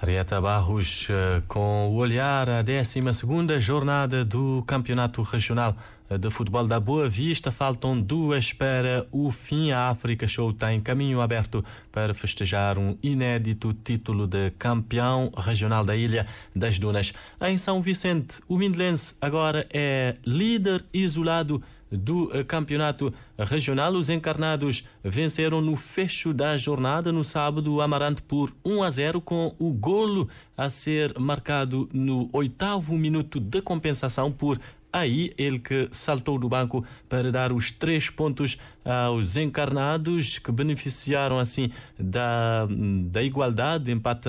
Speaker 3: Arieta Barros, com o olhar à 12ª jornada do Campeonato Regional de Futebol da Boa Vista, faltam 2 para o fim. A África Show tem caminho aberto para festejar um inédito título de campeão regional da Ilha das Dunas. Em São Vicente, o Mindelense agora é líder isolado do campeonato regional. Os encarnados venceram no fecho da jornada no sábado o Amarante por 1-0, com o golo a ser marcado no 8º minuto de compensação por Aí, ele que saltou do banco para dar os 3 pontos aos encarnados, que beneficiaram assim da igualdade, empate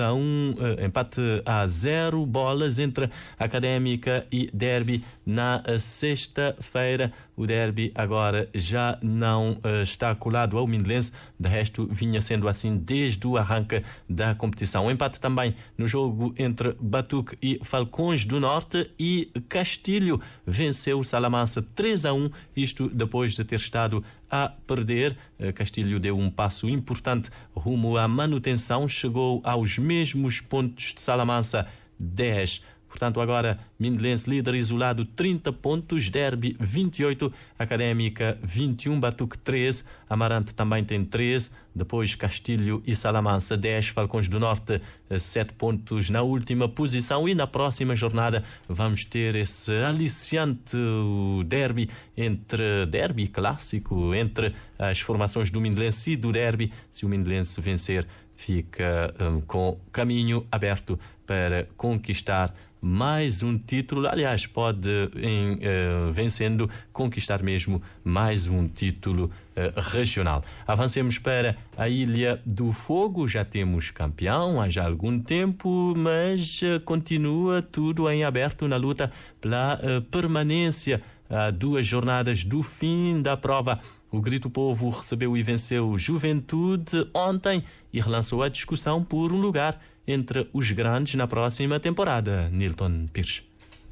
Speaker 3: a 0 bolas entre Académica e Derby na sexta-feira. O Derby agora já não está colado ao Mindelense, de resto vinha sendo assim desde o arranque da competição. O empate também no jogo entre Batuque e Falcões do Norte, e Castilho venceu o Salamanca 3-1, isto depois de ter estado a perder. Castilho deu um passo importante rumo à manutenção, chegou aos mesmos pontos de Salamanca, 10. Portanto, agora Mindelense líder isolado, 30 pontos, Derby 28, Académica 21, Batuque 13, Amarante também tem 13, depois Castilho e Salamanca 10, Falcões do Norte 7 pontos na última posição. E na próxima jornada vamos ter esse aliciante derby clássico entre as formações do Mindelense e do Derby. Se o Mindelense vencer, fica com caminho aberto para conquistar mais um título. Aliás, pode, vencendo, conquistar mesmo mais um título regional. Avancemos para a Ilha do Fogo. Já temos campeão há já algum tempo, mas continua tudo em aberto na luta pela permanência. Há 2 jornadas do fim da prova. O Grito Povo recebeu e venceu Juventude ontem e relançou a discussão por um lugar entre os grandes na próxima temporada. Nilton Pires.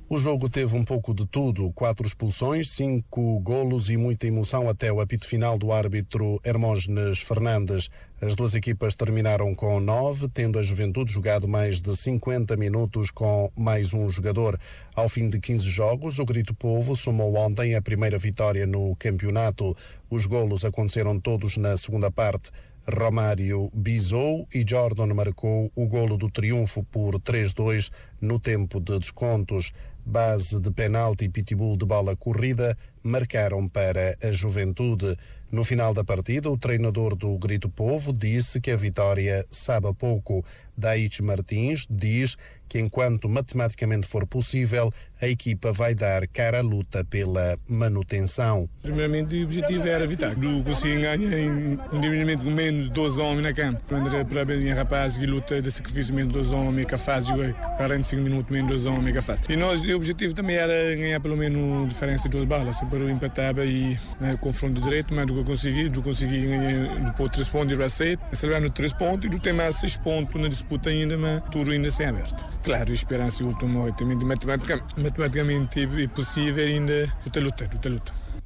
Speaker 14: O jogo teve um pouco de tudo: 4 expulsões, 5 golos e muita emoção até o apito final do árbitro Hermógenes Fernandes. As 2 equipas terminaram com 9, tendo a Juventude jogado mais de 50 minutos com mais um jogador. Ao fim de 15 jogos, o Grito Povo somou ontem a primeira vitória no campeonato. Os golos aconteceram todos na segunda parte. Romário bisou e Jordan marcou o golo do triunfo por 3-2 no tempo de descontos. Base de penalti e Pitbull de bola corrida marcaram para a Juventude. No final da partida, o treinador do Grito Povo disse que a vitória sabe a pouco. Daíts Martins diz que enquanto matematicamente for possível, a equipa vai dar cara à luta pela manutenção.
Speaker 15: Primeiramente, o objetivo era evitar que consigam ganhar independentemente de menos 12 homens na campo. Parabéns, rapaz, que luta de sacrifício menos 12 homens, que faz 45 minutos menos 12 homens, que faz. E o objetivo também era ganhar pelo menos diferença de 2 balas, para o empatar e confronto direito, mas do que eu consegui ganhar depois 3 pontos e 7, acelerando 3 pontos e do tem mais 6 pontos na disputa ainda, mas tudo ainda sem aberto. Claro, a esperança última, matematicamente é possível ainda luta.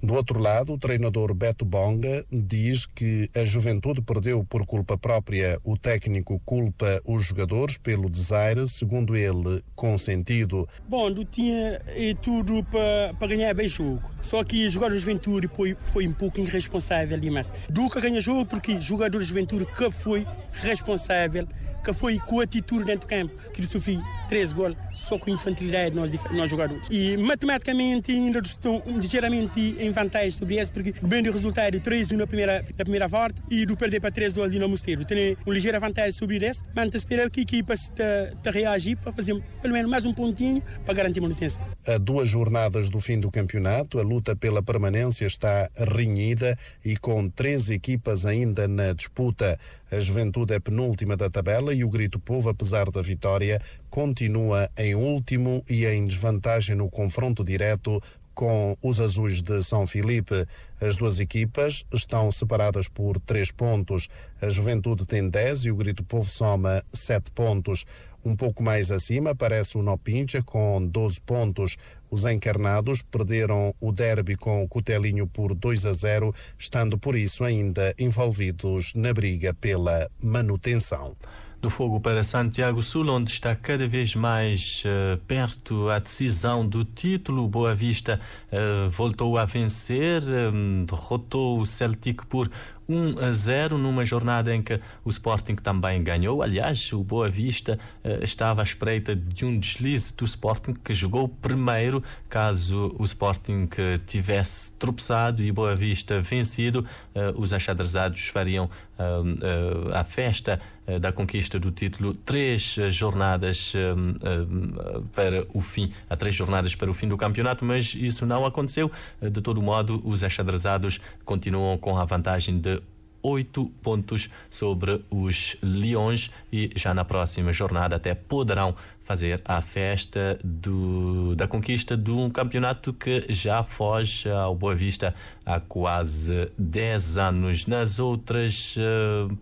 Speaker 14: Do outro lado, o treinador Beto Bonga diz que a Juventude perdeu por culpa própria. O técnico culpa os jogadores pelo desaire, segundo ele, consentido.
Speaker 5: Bom, eu tinha tudo para ganhar bem jogo. Só que jogar a Juventude foi um pouco irresponsável demais. Nunca ganha jogo porque jogador da Juventude que foi responsável, que foi com a atitude dentro do campo, que sofri 13 gols só com infantilidade nós jogadores. E matematicamente ainda estão ligeiramente em vantagem sobre isso, porque bem do resultado 3-1 na primeira volta e do perder para 3 gols de no Mosteiro. Tem uma ligeira vantagem sobre isso, mas espero que a equipa te reagir para fazer pelo menos mais um pontinho para garantir a manutenção.
Speaker 14: A 2 jornadas do fim do campeonato, a luta pela permanência está renhida e com 3 equipas ainda na disputa. A Juventude é penúltima da tabela e o Grito Povo, apesar da vitória, continua em último e em desvantagem no confronto direto com os azuis de São Filipe. As 2 equipas estão separadas por 3 pontos. A Juventude tem 10 e o Grito Povo soma 7 pontos. Um pouco mais acima aparece o Nopincha com 12 pontos. Os encarnados perderam o derby com o Cotelinho por 2-0, estando por isso ainda envolvidos na briga pela manutenção.
Speaker 3: Do Fogo para Santiago Sul, onde está cada vez mais perto a decisão do título. Boa Vista voltou a vencer, derrotou o Celtic por 1-0 numa jornada em que o Sporting também ganhou. Aliás, o Boa Vista estava à espreita de um deslize do Sporting, que jogou primeiro. Caso o Sporting tivesse tropeçado e Boa Vista vencido, os achadrezados fariam a festa da conquista do título 3 jornadas para o fim, há 3 jornadas para o fim do campeonato, mas isso não aconteceu. De todo modo, os achadrezados continuam com a vantagem de 8 pontos sobre os Leões e já na próxima jornada até poderão fazer a festa da conquista de um campeonato que já foge ao Boa Vista há quase 10 anos. Nas outras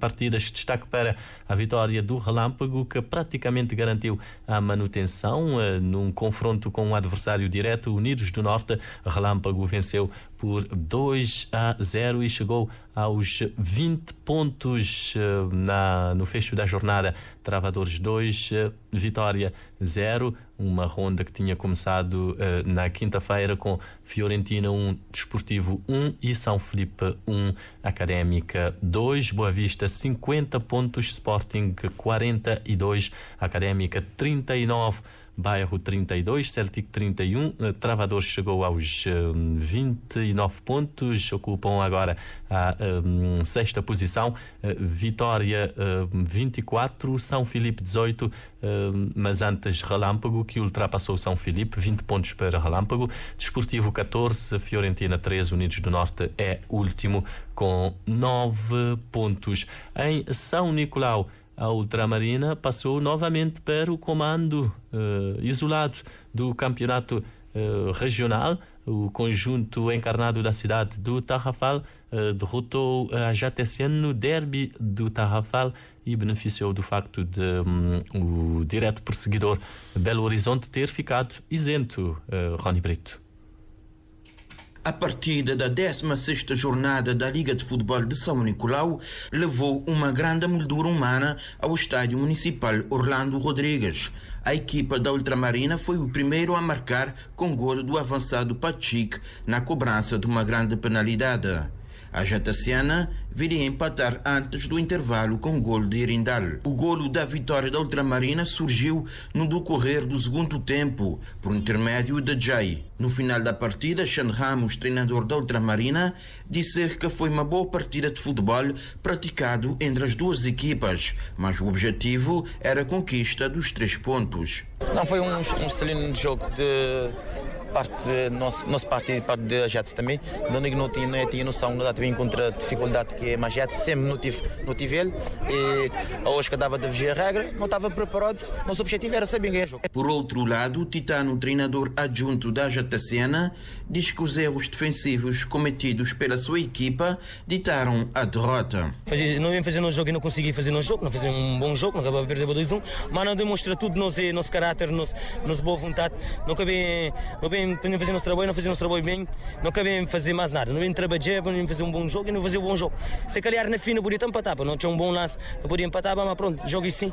Speaker 3: partidas, destaque para a vitória do Relâmpago, que praticamente garantiu a manutenção num confronto com um adversário direto, Unidos do Norte. Relâmpago venceu por 2-0 e chegou aos 20 pontos no fecho da jornada. Travadores 2, Vitória 0, uma ronda que tinha começado na quinta-feira com Fiorentina 1, Desportivo 1 e São Filipe 1, Académica 2, Boa Vista 50 pontos, Sporting 42, Académica 39, Bairro 32, Celtic 31, Travadores chegou aos 29 pontos, ocupam agora a 6ª posição, Vitória 24, São Filipe 18, mas antes Relâmpago, que ultrapassou São Filipe, 20 pontos para Relâmpago, Desportivo 14, Fiorentina 13, Unidos do Norte é último com 9 pontos. Em São Nicolau, a Ultramarina passou novamente para o comando isolado do campeonato regional. O conjunto encarnado da cidade do Tarrafal derrotou a JTCN no derby do Tarrafal e beneficiou do facto de o direto perseguidor Belo Horizonte ter ficado isento. Rony Brito.
Speaker 16: A partida da 16ª jornada da Liga de Futebol de São Nicolau levou uma grande moldura humana ao estádio municipal Orlando Rodrigues. A equipa da Ultramarina foi o primeiro a marcar com golo do avançado Patrick na cobrança de uma grande penalidade. A Jataciana viria empatar antes do intervalo com golo de Irindal. O golo da vitória da Ultramarina surgiu no decorrer do segundo tempo, por intermédio de Jay. No final da partida, Xan Ramos, treinador da Ultramarina, disse que foi uma boa partida de futebol praticado entre as duas equipas, mas o objetivo era a conquista dos 3 pontos.
Speaker 17: Não, foi um excelente jogo de parte de nossa parte e parte da Ajax também, onde não tinha noção, não também contra a dificuldade que é a Ajax, sempre não tive ele, e hoje que dava de vigiar a regra, não estava preparado, nosso objetivo era saber ganhar o jogo.
Speaker 16: Por outro lado, o Titano, treinador adjunto da Jataciana, diz que os erros defensivos cometidos pela sua equipa ditaram a derrota.
Speaker 17: Não vim fazer um jogo e não consegui fazer um jogo, não fazer um bom jogo, não acabava de perder 2-1, mas não demonstra tudo nosso caráter, nossa boa vontade, não cabe fazer nosso trabalho, não fazer nosso trabalho bem, não cabe fazer mais nada, não vem trabalhar, não vem fazer um bom jogo e não fazer um bom jogo. Se calhar na fina podia empatar, não tinha um bom lance, não podia empatar, mas pronto, jogo sim.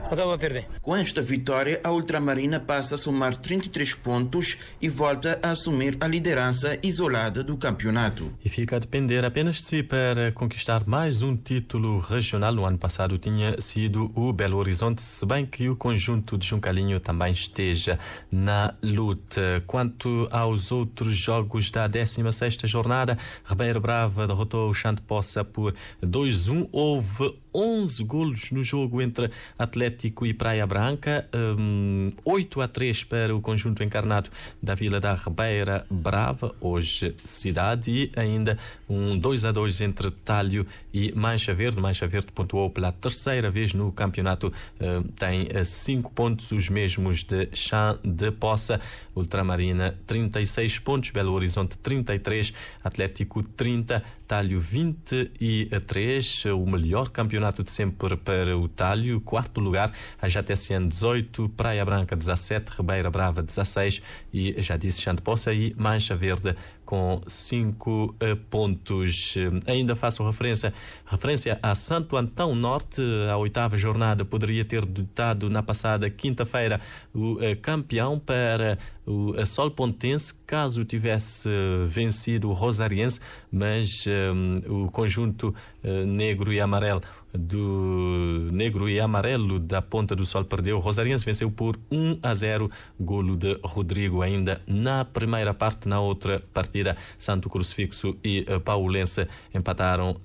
Speaker 17: Acaba a perder.
Speaker 16: Com esta vitória, a Ultramarina passa a somar 33 pontos e volta a assumir a liderança isolada do campeonato.
Speaker 3: E fica a depender apenas de si para conquistar mais um título regional. No ano passado tinha sido o Belo Horizonte, se bem que o conjunto de Juncalinho também esteja na luta. Quanto aos outros jogos da 16ª jornada, Ribeira Brava derrotou o Xante Poça por 2-1. Houve 11 golos no jogo entre Atlético e Praia Branca, 8-3 para o conjunto encarnado da Vila da Ribeira Brava, hoje cidade, e ainda um 2-2 entre Talho e Mancha Verde. Mancha Verde pontuou pela terceira vez no campeonato, tem 5 pontos, os mesmos de Chã de Poça. Ultramarina 36 pontos, Belo Horizonte 33, Atlético 30, Talho 23, o melhor campeonato de sempre para o Talho. Quarto lugar, a JTCN 18, Praia Branca 17, Ribeira Brava 16 e, já disse, Xante Poça e Mancha Verde com 5 pontos. Ainda faço referência a Santo Antão Norte. A 8ª jornada poderia ter ditado na passada quinta-feira o campeão para o Sol Pontense, caso tivesse vencido o Rosariense, mas o conjunto negro e amarelo da Ponta do Sol perdeu. O Rosariense venceu por 1-0, golo de Rodrigo ainda na primeira parte. Na outra partida, Santo Crucifixo e Paulense empataram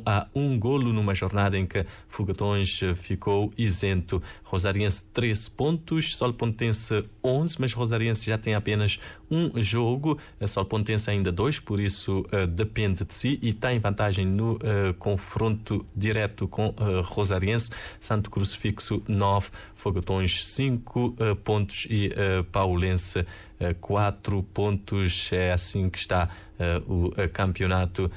Speaker 3: a 1 golo numa jornada em que Fogatões ficou isento. Rosariense 13 pontos, Sol Pontense 11, mas Rosariense já tem apenas um jogo, Sol Pontense ainda 2, por isso depende de si e tem vantagem no confronto direto com Rosariense. Santo Crucifixo 9, Fogatões 5 pontos e Paulense 4 pontos. É assim que está o campeonato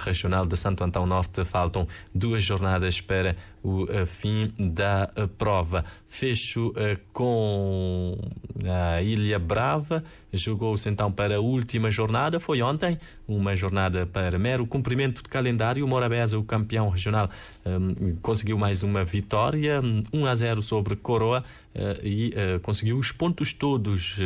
Speaker 3: regional de Santo Antão Norte. Faltam 2 jornadas para o fim da prova. Fecho com a Ilha Brava. Jogou-se então para a última jornada. Foi ontem uma jornada para mero cumprimento de calendário. O Morabeza, o campeão regional, conseguiu mais uma vitória, 1-0 sobre Coroa, e conseguiu os pontos todos,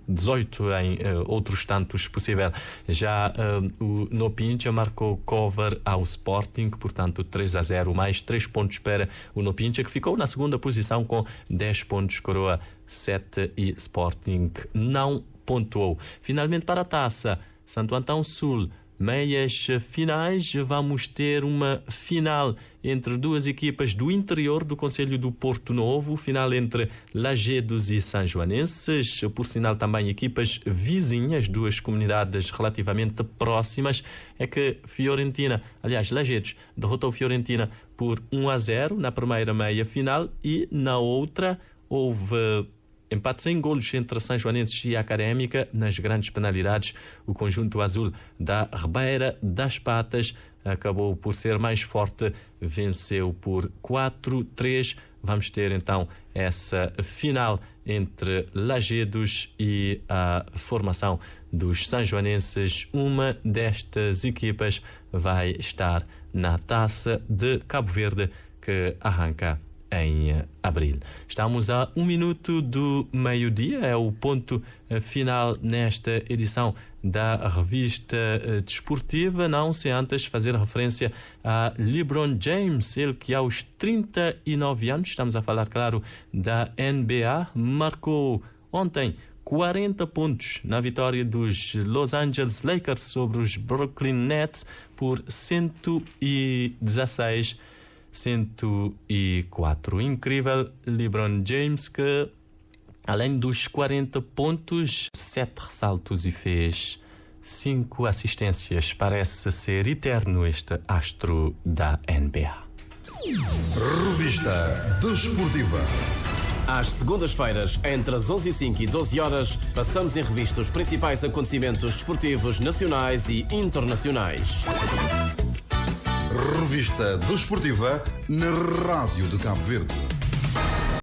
Speaker 3: 18 em outros tantos possível. Já o Nopincha marcou cover ao Sporting, portanto 3-0, mais 3 pontos para o Nopincha, que ficou na segunda posição com 10 pontos. Coroa 7 e Sporting não pontuou. Finalmente, para a taça, Santo Antão Sul, meias finais. Vamos ter uma final entre duas equipas do interior do concelho do Porto Novo, final entre Lagedos e São Joanenses, por sinal também equipas vizinhas, duas comunidades relativamente próximas. É que Lagedos derrotou Fiorentina por 1-0 na primeira meia final e na outra houve empate sem golos entre São Joanenses e a Académica. Nas grandes penalidades, o conjunto azul da Ribeira das Patas acabou por ser mais forte, venceu por 4-3. Vamos ter então essa final entre Lagedos e a formação dos São Joanenses. Uma destas equipas vai estar na Taça de Cabo Verde, que arranca em abril. Estamos a 1 minuto do meio-dia, é o ponto final nesta edição da revista desportiva, não sem antes fazer referência a LeBron James, ele que aos 39 anos, estamos a falar, claro, da NBA, marcou ontem 40 pontos na vitória dos Los Angeles Lakers sobre os Brooklyn Nets por 116-104. Incrível LeBron James que, além dos 40 pontos, 7 ressaltos e fez 5 assistências. Parece ser eterno este astro da NBA.
Speaker 1: Revista Desportiva.
Speaker 2: Às segundas-feiras, entre as 11h05 e 12h, passamos em revista os principais acontecimentos desportivos nacionais e internacionais.
Speaker 1: Revista Desportiva na Rádio de Cabo Verde.